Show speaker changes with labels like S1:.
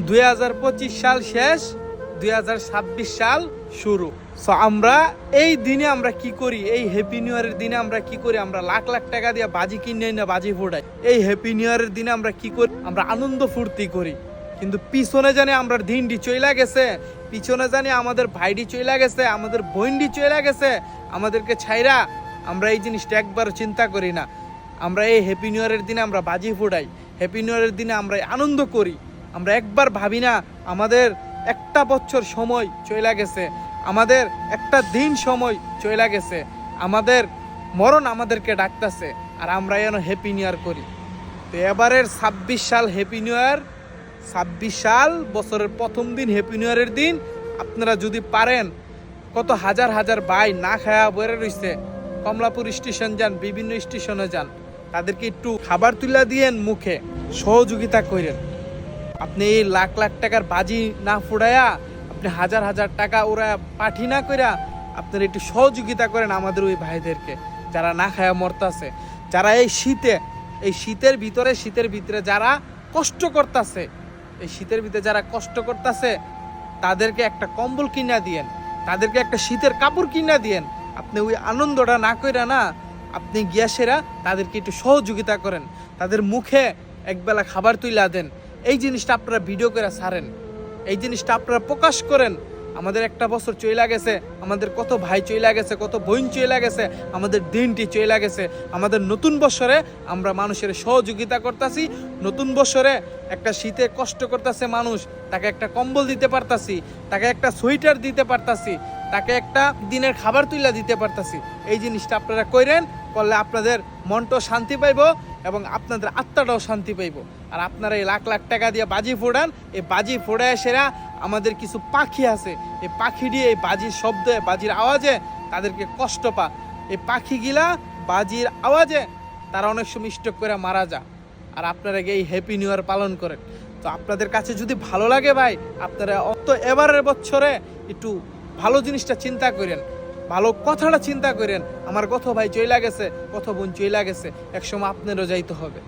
S1: 2025 সাল শেষ, 2026 সাল শুরু। সো আমরা এই দিনে আমরা কি করি, এই হ্যাপি নিউ ইয়ারের দিনে আমরা কি করি? আমরা লাখ লাখ টাকা দিয়ে বাজি কিনে না বাজি ফোটাই। এই হ্যাপি নিউ ইয়ারের দিনে আমরা কি করি? আমরা আনন্দ ফুর্তি করি। কিন্তু পিছনে জানি আমরা দিনটি চইলা গেছে, পিছনে জানি আমাদের ভাইডি চইলা গেছে, আমাদের বোনডি চইলা গেছে, আমাদেরকে ছাইরা আমরা এই জিনিসটা একবারও চিন্তা করি না। আমরা এই হ্যাপি নিউ ইয়ারের দিনে আমরা বাজি ফোটাই, হ্যাপি নিউ ইয়ারের দিনে আমরা আনন্দ করি। আমরা একবার ভাবি না আমাদের একটা বছর সময় চইলা গেছে, আমাদের একটা দিন সময় চইলা গেছে, আমাদের মরণ আমাদেরকে ডাকতেছে, আর আমরা যেন হ্যাপি নিউ ইয়ার করি। তো এবারের 26 সাল হ্যাপি নিউ ইয়ার, 26 সাল বছরের প্রথম দিন হ্যাপি নিউ ইয়ারের দিন আপনারা যদি পারেন, কত হাজার হাজার ভাই না খায়া বয়ে রয়েছে, কমলাপুর স্টেশন যান, বিভিন্ন স্টেশনে যান, তাদেরকে একটু খাবার তুলা দিয়েন, মুখে সহযোগিতা করেন। আপনি এই লাখ লাখ টাকার বাজি না ফুড়াইয়া, আপনি হাজার হাজার টাকা ওরা পাঠি না কইরা আপনারা একটু সহযোগিতা করেন আমাদের ওই ভাইদেরকে, যারা না খায়া মরতাছে, যারা এই শীতের ভিতরে যারা কষ্ট করতেছে, এই শীতের ভিতরে যারা কষ্ট করতেছে, তাদেরকে একটা কম্বল কিনা দিয়েন, তাদেরকে একটা শীতের কাপড় কিনা দিয়েন। আপনি ওই আনন্দটা না কইরা না, আপনি গ্যাসেরা তাদেরকে একটু সহযোগিতা করেন, তাদের মুখে একবেলা খাবার তুইলা দেন। এই জিনিসটা আপনারা ভিডিও করে ছাড়েন, এই জিনিসটা আপনারা প্রকাশ করেন। আমাদের একটা বছর চইলা গেছে, আমাদের কত ভাই চইলা গেছে, কত বোন চইলা গেছে, আমাদের দিনটি চইলা গেছে। আমাদের নতুন বছরে আমরা মানুষের সহযোগিতা করতেছি, নতুন বছরে একটা শীতে কষ্ট করতেছে মানুষ, তাকে একটা কম্বল দিতে পারতাছি, তাকে একটা সোয়েটার দিতে পারতাছি, তাকে একটা দিনের খাবার তুইলা দিতে পারতাছি। এই জিনিসটা আপনারা করেন, করলে আপনাদের মনটাও শান্তি পাইব এবং আপনাদের আত্মাটাও শান্তি পাইব। আর আপনারা এই লাখ লাখ টাকা দিয়ে বাজি ফোড়ান, এই বাজি ফোড়ায় সেরা আমাদের কিছু পাখি আছে, এই পাখি দিয়ে এই বাজির শব্দে, বাজির আওয়াজে তাদেরকে কষ্ট পা। এই পাখিগুলা বাজির আওয়াজে তারা অনেক সময় স্ট্রোক করে মারা যায়। আর আপনারা এই হ্যাপি নিউ ইয়ার পালন করেন। তো আপনাদের কাছে যদি ভালো লাগে ভাই, আপনারা অত এবারের বছরে একটু ভালো জিনিসটা চিন্তা করেন, ভালো কথাটা চিন্তা করেন। আমার কত ভাই চইলা গেছে, কত বোন চইলা গেছে, একসময় আপনারও যাইতে হবে।